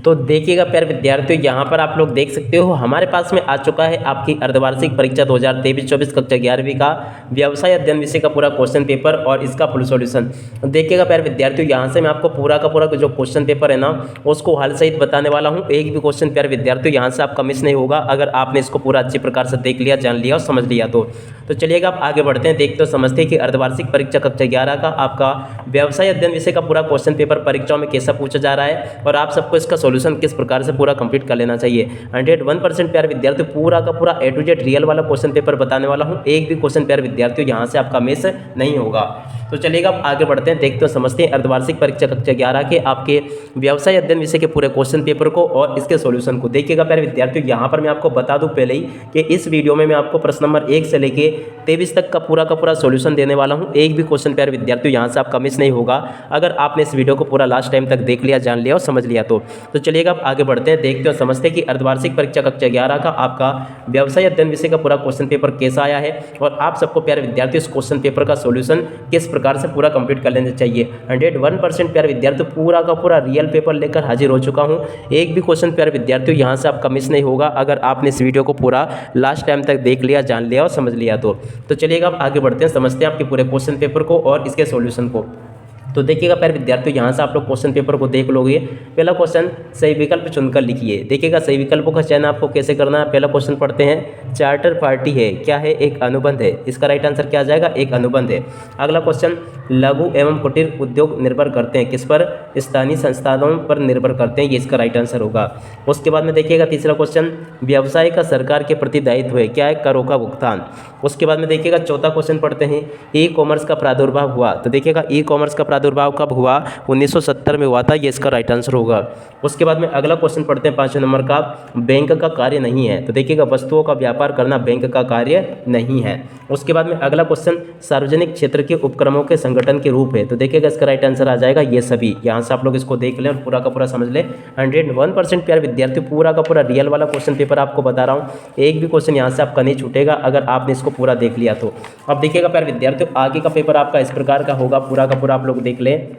तो देखिएगा प्यारे विद्यार्थियों, यहाँ पर आप लोग देख सकते हो हमारे पास में आ चुका है आपकी अर्धवार्षिक परीक्षा 2023-24 कक्षा 11वीं का व्यवसाय अध्ययन विषय का पूरा क्वेश्चन पेपर और इसका फुल सॉल्यूशन। देखिएगा प्यारे विद्यार्थियों, यहाँ से मैं आपको पूरा का पूरा जो क्वेश्चन पेपर है ना उसको हल सहित बताने वाला हूँ। एक भी क्वेश्चन प्यारे विद्यार्थियों यहाँ से आपका मिस नहीं होगा अगर आपने इसको पूरा अच्छे प्रकार से देख लिया, जान लिया और समझ लिया तो चलिएगा आप आगे बढ़ते हैं। देखते हो समझते हैं कि अर्धवार्षिक परीक्षा कक्षा 11 का आपका व्यवसाय अध्ययन विषय का पूरा क्वेश्चन पेपर परीक्षाओं में कैसा पूछा जा रहा है और आप सबको इसका सॉल्यूशन किस प्रकार से पूरा कंप्लीट कर लेना चाहिए। 101% प्यारे विद्यार्थियों पूरा का पूरा ए टू जेड रियल वाला क्वेश्चन पेपर बताने वाला हूँ। एक भी क्वेश्चन प्यारे विद्यार्थियों यहाँ से आपका मिस नहीं होगा। तो चलिएगा आप आगे बढ़ते हैं, देखते हो समझते हैं अर्धवार्षिक परीक्षा कक्षा 11 के आपके व्यवसाय अध्ययन विषय के पूरे क्वेश्चन पेपर को और इसके सॉल्यूशन को। देखिएगा प्यारे विद्यार्थियों, यहाँ पर मैं आपको बता दूं पहले ही कि इस वीडियो में मैं आपको प्रश्न नंबर 1 से लेके 23 तक का पूरा सॉल्यूशन देने वाला हूँ। एक भी क्वेश्चन प्यारे विद्यार्थियों यहाँ से आपका मिस नहीं होगा अगर आपने इस वीडियो को पूरा लास्ट टाइम तक देख लिया, जान लिया और समझ लिया तो चलिएगा आप आगे बढ़ते हैं, देखते हो समझते हैं कि अर्धवार्षिक परीक्षा कक्षा 11 का आपका व्यवसाय अध्ययन विषय का पूरा क्वेश्चन पेपर कैसा आया है और आप सबको प्यारे विद्यार्थियों इस क्वेश्चन पेपर का सॉल्यूशन किस प्रकार से पूरा कंप्लीट कर लेना चाहिए। 101% प्यारे विद्यार्थियों पूरा का पूरा रियल पेपर लेकर हाजिर हो चुका हूँ। एक भी क्वेश्चन प्यारे विद्यार्थियों यहाँ से आपका मिस नहीं होगा अगर आपने इस वीडियो को पूरा लास्ट टाइम तक देख लिया, जान लिया और समझ लिया तो चलिएगा आप आगे बढ़ते हैं, समझते हैं आपके पूरे क्वेश्चन पेपर को और इसके सॉल्यूशन को। तो देखिएगा प्यारे विद्यार्थियों, यहाँ से आप लोग क्वेश्चन पेपर को देख लोगे। पहला क्वेश्चन सही विकल्प चुनकर लिखिए। देखिएगा सही विकल्पों का चयन आपको कैसे करना है। पहला क्वेश्चन पढ़ते हैं, चार्टर पार्टी है क्या है? एक अनुबंध है। इसका राइट आंसर क्या आ जाएगा? एक अनुबंध है। अगला क्वेश्चन, लघु एवं कुटीर उद्योग निर्भर करते हैं किस पर? स्थानीय संस्थानों पर निर्भर करते हैं, ये इसका राइट आंसर होगा। उसके बाद में देखिएगा तीसरा क्वेश्चन, व्यवसाय का सरकार के प्रति दायित्व है क्या है? करों का भुगतान। उसके बाद में देखिएगा चौथा क्वेश्चन पढ़ते हैं, ई कॉमर्स का प्रादुर्भाव हुआ। तो देखिएगा ई कॉमर्स का प्रादुर्भाव कब हुआ? 1970 में हुआ था, ये इसका राइट आंसर होगा। उसके बाद में अगला क्वेश्चन पढ़ते हैं 5वें नंबर का, बैंक का कार्य नहीं है। तो देखिएगा वस्तुओं का व्यापार करना बैंक का कार्य नहीं है। उसके बाद में अगला क्वेश्चन, सार्वजनिक क्षेत्र के उपक्रमों के संगठन के रूप है। तो देखिएगा इसका राइट आंसर आ जाएगा ये सभी। यहाँ से आप लोग इसको देख लें और पूरा का पूरा समझ लें। 101% प्यारे विद्यार्थियों पूरा का पूरा रियल वाला क्वेश्चन पेपर आपको बता रहा हूँ। एक भी क्वेश्चन यहाँ से आपका नहीं छूटेगा अगर आपने इसको पूरा देख लिया तो। अब देखिएगा प्यारे विद्यार्थियों, आगे का पेपर आपका इस प्रकार का होगा, पूरा का पूरा आप लोग देख लें।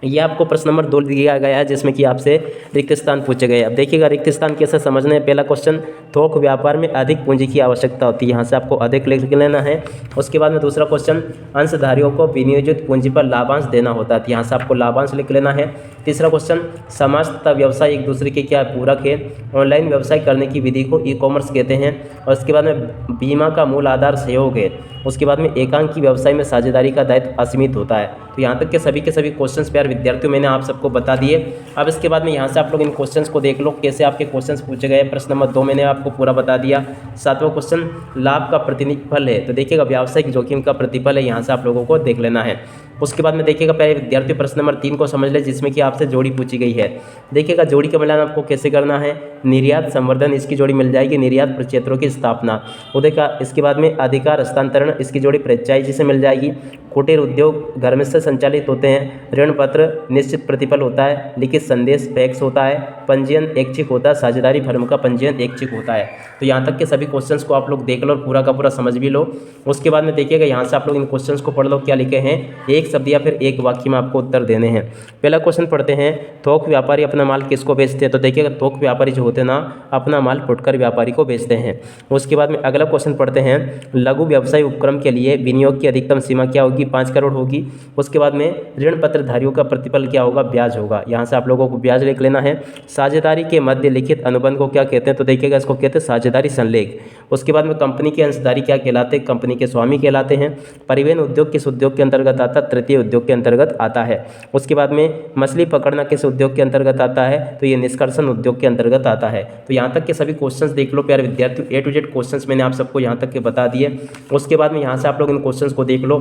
ये आपको प्रश्न नंबर 2 दिया गया है जिसमें कि आपसे रिक्त स्थान पूछे गए। अब देखिएगा रिक्त स्थान कैसे समझना है। पहला क्वेश्चन, थोक व्यापार में अधिक पूंजी की आवश्यकता होती है। यहाँ से आपको अधिक लिख लेना है। उसके बाद में दूसरा क्वेश्चन, अंशधारियों को विनियोजित पूंजी पर लाभांश देना होता है। यहाँ से आपको लाभांश लिख लेना है। तीसरा क्वेश्चन, समाज तथा व्यवसाय एक दूसरे के क्या पूरक है? ऑनलाइन व्यवसाय करने की विधि को ई कॉमर्स कहते हैं। और उसके बाद में बीमा का मूल आधार सहयोग है। उसके बाद में एकांकी व्यवसाय में साझेदारी का दायित्व असीमित होता है। तो यहाँ तक के सभी क्वेश्चंस प्यारे विद्यार्थियों मैंने आप सबको बता दिए। अब इसके बाद में यहाँ से आप लोग इन क्वेश्चंस को देख लो कैसे आपके क्वेश्चंस पूछे गए। प्रश्न नंबर 2 मैंने आपको पूरा बता दिया। 7वां क्वेश्चन, लाभ का प्रतिफल है। तो देखिएगा व्यावसायिक जोखिम का प्रतिफल है, यहाँ से आप लोगों को देख लेना है। उसके बाद में देखिएगा प्यारे विद्यार्थियों प्रश्न नंबर 3 को समझ ले जिसमें कि आपसे जोड़ी पूछी गई है। देखिएगा जोड़ी का मिलान आपको कैसे करना है। निर्यात संवर्धन, इसकी जोड़ी मिल जाएगी। निर्यात क्षेत्रों की स्थापना, उदय का। इसके बाद में अधिकार हस्तांतरण, इसकी जोड़ी फ्रेंचाइजी से मिल जाएगी। कुटीर उद्योग घर में से संचालित होते हैं। ऋण पत्र, निश्चित प्रतिफल होता है। लिखित संदेश, फैक्स होता है। पंजीयन ऐच्छिक होता है। साझेदारी फर्म का पंजीयन ऐच्छिक होता है। तो यहाँ तक के सभी क्वेश्चंस को आप लोग देख लो और पूरा का पूरा समझ भी लो। उसके बाद में देखिएगा यहाँ से आप लोग इन क्वेश्चंस को पढ़ लो क्या लिखे हैं। एक शब्द या फिर एक वाक्य में आपको उत्तर देने हैं। पहला क्वेश्चन पढ़ते हैं, थोक व्यापारी अपना माल किसको बेचते हैं? तो देखिएगा थोक व्यापारी जो होते हैं ना अपना माल फुटकर व्यापारी को बेचते हैं। उसके बाद में अगला क्वेश्चन पढ़ते हैं, लघु व्यवसाय उपक्रम के लिए विनियोग की अधिकतम सीमा क्या होगी? 5 करोड़ होगी। उसके बाद में ऋण पत्रधारियों का प्रतिफल क्या होगा? ब्याज होगा। यहाँ से आप लोगों को ब्याज लिख लेना है। साझेदारी के मध्य लिखित अनुबंध को क्या कहते हैं? तो देखिएगा इसको कहते हैं साझेदारी संलेख। उसके बाद में कंपनी के अंशधारी क्या कहलाते हैं? कंपनी के स्वामी कहलाते हैं। परिवहन उद्योग किस उद्योग के अंतर्गत आता है? तृतीय उद्योग के अंतर्गत आता है। उसके बाद में मछली पकड़ना किस उद्योग के अंतर्गत आता है? तो ये निष्कर्षण उद्योग के अंतर्गत आता है। तो यहाँ तक के सभी क्वेश्चंस देख लो प्यारे विद्यार्थियों। ए टू जेड क्वेश्चंस मैंने आप सबको यहाँ तक के बता दिए। उसके बाद में यहाँ से आप लोग इन क्वेश्चंस को देख लो।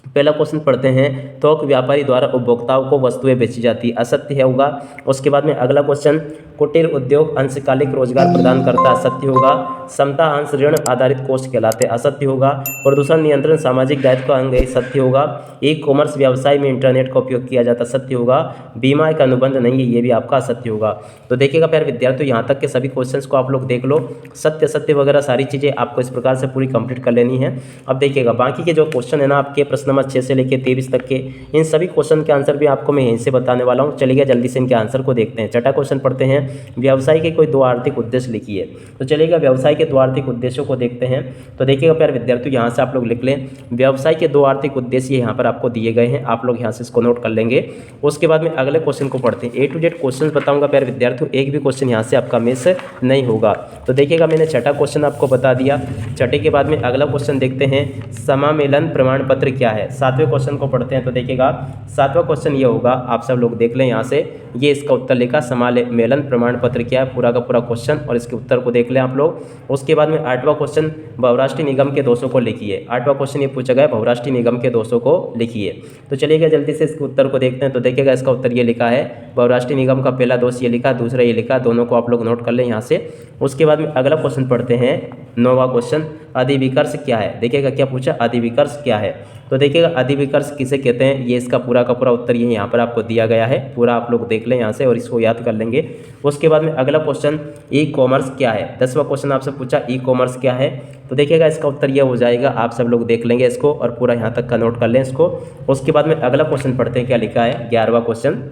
पहला क्वेश्चन पढ़ते हैं, थोक व्यापारी द्वारा उपभोक्ताओं को वस्तुएं बेची जाती, असत्य है होगा। उसके बाद में अगला क्वेश्चन, कुटीर उद्योग अंशकालिक रोजगार प्रदान करता, सत्य होगा। समता अंश ऋण आधारित कोष कहलाते असत्य होगा। प्रदूषण नियंत्रण सामाजिक दायित्व का अंग है, सत्य होगा। ई कॉमर्स व्यवसाय में इंटरनेट का उपयोग किया जाता, सत्य होगा। बीमा एक अनुबंध नहीं है, ये भी आपका सत्य होगा। तो देखिएगा प्यारे विद्यार्थियों, यहाँ तक के सभी क्वेश्चंस को आप लोग देख लो, सत्य सत्य वगैरह सारी चीज़ें आपको इस प्रकार से पूरी कंप्लीट कर लेनी है। अब देखिएगा बाकी के जो क्वेश्चन है ना आपके प्रश्न नंबर 6 से लेकर 23 तक के, इन सभी क्वेश्चन के आंसर भी आपको मैं यहीं से बताने वाला हूँ। चलिए जल्दी से इनके आंसर को देखते हैं। छठा क्वेश्चन पढ़ते हैं, व्यवसाय के कोई 2 आर्थिक उद्देश्य लिखिए। तो चलिएगा व्यवसाय के 2 आर्थिक उद्देश्यों को देखते हैं। तो देखिएगा प्यारे विद्यार्थियों, यहाँ से आप लोग लिख लें, व्यवसाय के 2 आर्थिक उद्देश्य यहाँ पर आपको दिए गए हैं, आप लोग यहाँ से इसको नोट कर लेंगे। उसके बाद में अगले क्वेश्चन को पढ़ते हैं। A to Z क्वेश्चन बताऊंगा प्यारे विद्यार्थियों, एक भी क्वेश्चन यहाँ से आपका मिस नहीं होगा। तो देखिएगा मैंने छठा क्वेश्चन आपको बता दिया। छठे के बाद में अगला क्वेश्चन देखते हैं, समामेलन प्रमाण पत्र क्या है। 7वें क्वेश्चन को पढ़ते हैं। तो देखिएगा 7वां क्वेश्चन ये होगा, आप सब लोग देख लें यहाँ से, ये इसका उत्तर लिखा, समामेलन प्रमाण पत्र क्या है, पूरा का पूरा क्वेश्चन, और इसके उत्तर को देख लें आप लोग। उसके बाद में 8वां क्वेश्चन, बहुराष्ट्रीय निगम के दोषों को लिखिए। 8वां क्वेश्चन ये पूछा गया, बहुराष्ट्रीय निगम के दोषों को लिखिए। तो चलिएगा जल्दी से इसके उत्तर को देखते हैं। तो देखिएगा इसका उत्तर ये लिखा है, बहुराष्ट्रीय निगम का पहला दोष ये लिखा, दूसरा ये लिखा, दोनों को आप लोग नोट कर लें यहाँ से। उसके बाद में अगला क्वेश्चन पढ़ते हैं, 9वां क्वेश्चन, अधिविकर्ष क्या है। देखिएगा क्या पूछा, अधिविकर्ष क्या है। तो देखिएगा अधिविकर्ष किसे कहते हैं, ये इसका पूरा का पूरा उत्तर ये यहाँ पर आपको दिया गया है, पूरा आप लोग देख लें यहाँ से और इसको याद कर लेंगे। उसके बाद में अगला क्वेश्चन, ई कॉमर्स क्या है। 10वां क्वेश्चन आपसे पूछा, ई कॉमर्स क्या है। तो देखिएगा इसका उत्तर ये हो जाएगा, आप सब लोग देख लेंगे इसको और पूरा यहाँ तक का नोट कर लें इसको। उसके बाद में अगला क्वेश्चन पढ़ते हैं, क्या लिखा है, 11वां क्वेश्चन,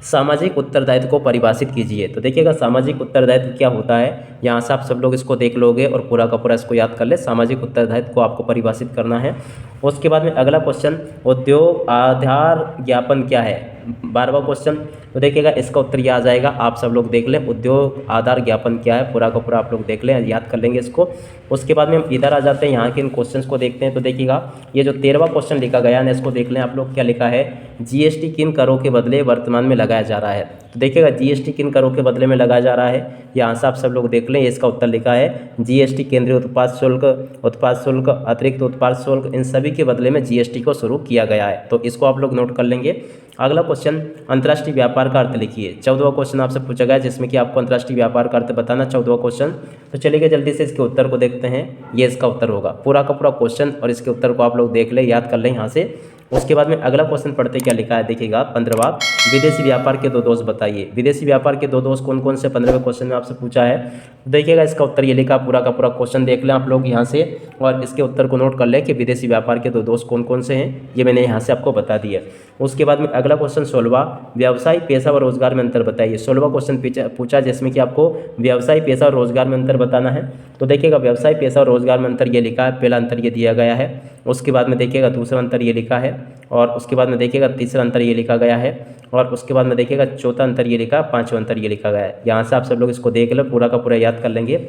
सामाजिक उत्तरदायित्व को परिभाषित कीजिए। तो देखिएगा सामाजिक उत्तरदायित्व क्या होता है, यहाँ से आप सब लोग इसको देख लोगे और पूरा का पूरा इसको याद कर ले। सामाजिक उत्तरदायित्व को आपको परिभाषित करना है। उसके बाद में अगला क्वेश्चन, उद्योग आधार ज्ञापन क्या है। 12वां क्वेश्चन, तो देखिएगा इसका उत्तर ये आ जाएगा, आप सब लोग देख लें, उद्योग आधार ज्ञापन क्या है, पूरा का पूरा आप लोग देख लें, याद कर लेंगे इसको। उसके बाद में हम इधर आ जाते हैं, यहाँ के इन क्वेश्चंस को देखते हैं। तो देखिएगा ये जो 13वां क्वेश्चन लिखा गया है इसको देख लें आप लोग, क्या लिखा है, जीएसटी किन करों के बदले वर्तमान में लगाया जा रहा है। तो देखिएगा जीएसटी किन करों के बदले में लगाया जा रहा है, यहाँ से आप सब लोग देख लें, इसका उत्तर लिखा है, जीएसटी केंद्रीय उत्पाद शुल्क, अतिरिक्त उत्पाद शुल्क, इन सभी के बदले में जीएसटी को शुरू किया गया है। तो इसको आप लोग नोट कर लेंगे। अगला क्वेश्चन, अंतर्राष्ट्रीय व्यापार का अर्थ लिखिए। 14वां क्वेश्चन आपसे पूछा गया जिसमें कि आपको अंतर्राष्ट्रीय व्यापार का अर्थ बताना, 14वां क्वेश्चन। तो चलिए जल्दी से इसके उत्तर को देखते हैं, ये इसका उत्तर होगा, पूरा का पूरा क्वेश्चन और इसके उत्तर को आप लोग देख लें, याद कर लें यहाँ से। उसके बाद में अगला क्वेश्चन पढ़ते क्या लिखा है, देखिएगा 15वां, विदेशी व्यापार के 2 दोष बताइए। विदेशी व्यापार के 2 दोष कौन कौन से 15वें क्वेश्चन में आपसे पूछा है। देखिएगा इसका उत्तर ये लिखा, पूरा का पूरा क्वेश्चन देख लें आप लोग यहाँ से और इसके उत्तर को नोट कर लें कि विदेशी व्यापार के 2 दोष कौन कौन से हैं, ये मैंने यहाँ से आपको बता दिया। उसके बाद में अगला क्वेश्चन 16वां, व्यवसाय पेशा व रोजगार में अंतर बताइए। 16वां क्वेश्चन पूछा जिसमें कि आपको व्यवसाय पेशा और रोजगार में अंतर बताना है। तो देखिएगा व्यवसाय पेशा और रोजगार में अंतर ये लिखा है, पहला अंतर ये दिया गया है। उसके बाद में देखिएगा दूसरा अंतर ये लिखा है और उसके बाद में देखिएगा तीसरा अंतर ये लिखा गया है और उसके बाद में देखिएगा चौथा अंतर ये लिखा, 5वां अंतर ये लिखा गया है। यहाँ से आप सब लोग इसको देख लें, पूरा का पूरा याद कर लेंगे।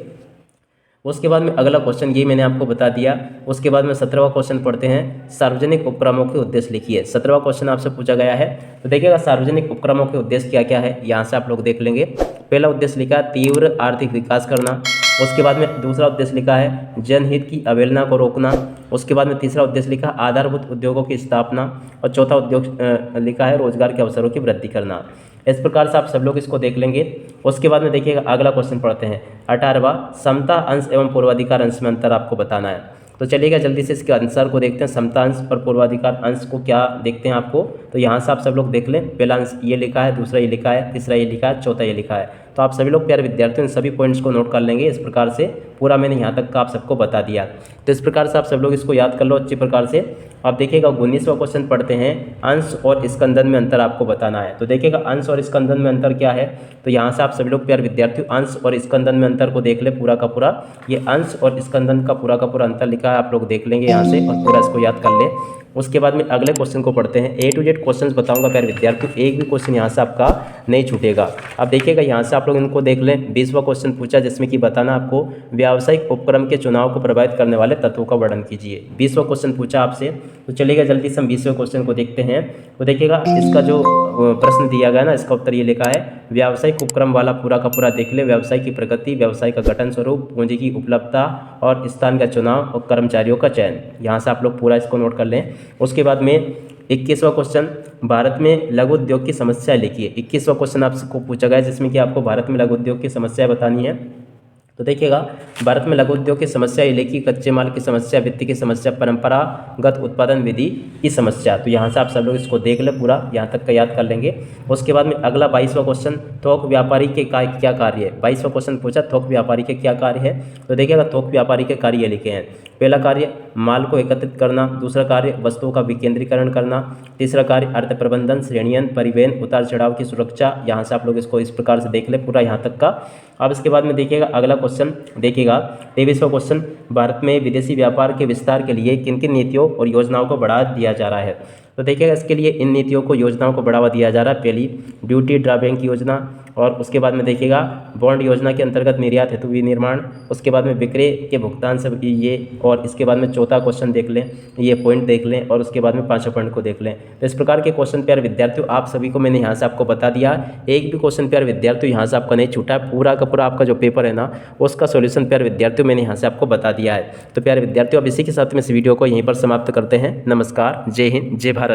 उसके बाद में अगला क्वेश्चन ये मैंने आपको बता दिया। उसके बाद में 17वां क्वेश्चन पढ़ते हैं, सार्वजनिक उपक्रमों के उद्देश्य लिखिए। 17वां क्वेश्चन आपसे पूछा गया है। तो देखिएगा सार्वजनिक उपक्रमों के उद्देश्य क्या क्या है, यहाँ से आप लोग देख लेंगे। पहला उद्देश्य लिखा है तीव्र आर्थिक विकास करना। उसके बाद में दूसरा उद्देश्य लिखा है जनहित की अवहेलना को रोकना। उसके बाद में तीसरा उद्देश्य लिखा आधारभूत उद्योगों की स्थापना और चौथा उद्योग लिखा है रोजगार के अवसरों की वृद्धि करना। इस प्रकार से आप सब लोग इसको देख लेंगे। उसके बाद में देखिएगा अगला क्वेश्चन पढ़ते हैं 18वां, समता अंश एवं पूर्वाधिकार अंश में अंतर आपको बताना है। तो चलिएगा जल्दी से इसके आंसर को देखते हैं। समता अंश और पूर्वाधिकार अंश को क्या देखते हैं आपको, तो यहाँ से आप सब लोग देख लें। पहला अंश ये लिखा है, दूसरा ये लिखा है, तीसरा ये लिखा है, चौथा ये लिखा है। तो आप सभी लोग प्यारे विद्यार्थियों इन सभी पॉइंट्स को नोट कर लेंगे। इस प्रकार से पूरा मैंने यहाँ तक का आप सबको बता दिया। तो इस प्रकार से आप सब लोग इसको याद कर लो अच्छी प्रकार से। अब देखिएगा 19वां क्वेश्चन पढ़ते हैं, अंश और स्कंदन में अंतर आपको बताना है। तो देखिएगा अंश और स्कंदन में अंतर क्या है, तो यहाँ से आप सभी लोग प्यारे विद्यार्थियों अंश और स्कंदन में अंतर को देख ले पूरा का पूरा। ये अंश और स्कंदन का पूरा अंतर लिखा है, आप लोग देख लेंगे यहाँ से और पूरा इसको याद कर ले। उसके बाद में अगले क्वेश्चन को पढ़ते हैं। A to Z क्वेश्चंस बताऊंगा प्यारे विद्यार्थियों, एक भी क्वेश्चन यहाँ से आपका नहीं छूटेगा। अब देखिएगा यहाँ से आप लोग इनको देख लें। 20वां क्वेश्चन पूछा जिसमें कि बताना आपको व्यावसायिक उपक्रम के चुनाव को प्रभावित करने वाले तत्वों का वर्णन कीजिए। 20वां क्वेश्चन पूछा आपसे, तो चलिएगा जल्दी से हम 20वें क्वेश्चन को देखते हैं। तो देखिएगा इसका जो प्रश्न दिया गया ना, इसका उत्तर ये लिखा है व्यावसायिक उपक्रम वाला पूरा का पूरा देख ले। व्यवसाय की प्रगति, व्यवसाय का गठन स्वरूप, पूंजी की उपलब्धता और स्थान का चुनाव और कर्मचारियों का चयन। यहाँ से आप लोग पूरा इसको नोट कर लें। उसके बाद में 21वां क्वेश्चन, भारत में लघु उद्योग की समस्या लिखिए। 21वां क्वेश्चन आपको पूछा गया जिसमें कि आपको भारत में लघु उद्योग की समस्या बतानी है। तो देखिएगा, भारत में लघु उद्योग की समस्या, इलेक्ट्रिक कच्चे माल की समस्या, वित्त की समस्या, परंपरागत उत्पादन विधि की समस्या। तो यहाँ से आप सब लोग इसको देख लें, पूरा यहाँ तक का याद कर लेंगे। उसके बाद में अगला 22वां क्वेश्चन, थोक व्यापारी के क्या कार्य है। 22वां क्वेश्चन पूछा थोक व्यापारी के क्या कार्य है। तो देखिएगा, थोक व्यापारी के कार्य लिखे हैं। पहला कार्य माल को एकत्रित करना, दूसरा कार्य वस्तुओं का विकेंद्रीकरण करना, तीसरा कार्य अर्थ प्रबंधन, श्रेणियन, परिवहन, उतार चढ़ाव की सुरक्षा। यहाँ से आप लोग इसको इस प्रकार से देख ले पूरा यहाँ तक का। अब इसके बाद में देखिएगा अगला क्वेश्चन, देखिएगा 23वां क्वेश्चन, भारत में विदेशी व्यापार के विस्तार के लिए किन किन नीतियों और योजनाओं को बढ़ावा दिया जा रहा है। तो देखिएगा, इसके लिए इन नीतियों को योजनाओं को बढ़ावा दिया जा रहा है। पहली ड्यूटी ड्रॉबैक योजना, और उसके बाद में देखिएगा बॉन्ड योजना के अंतर्गत निर्यात हेतु विनिर्माण, उसके बाद में विक्रय के भुगतान से ये, और इसके बाद में चौथा क्वेश्चन देख लें, ये पॉइंट देख लें, और उसके बाद में 5वां पॉइंट को देख लें। तो इस प्रकार के क्वेश्चन प्यारे विद्यार्थियों आप सभी को मैंने यहाँ से आपको बता दिया। एक भी क्वेश्चन प्यारे विद्यार्थियों यहाँ से आपका नहीं छूटा है। पूरा का पूरा आपका जो पेपर है ना, उसका सोल्यूशन प्यारे विद्यार्थियों मैंने यहाँ से आपको बता दिया है। तो प्यारे विद्यार्थियों अब इसी के साथ में इस वीडियो को यहीं पर समाप्त करते हैं। नमस्कार, जय हिंद, जय भारत।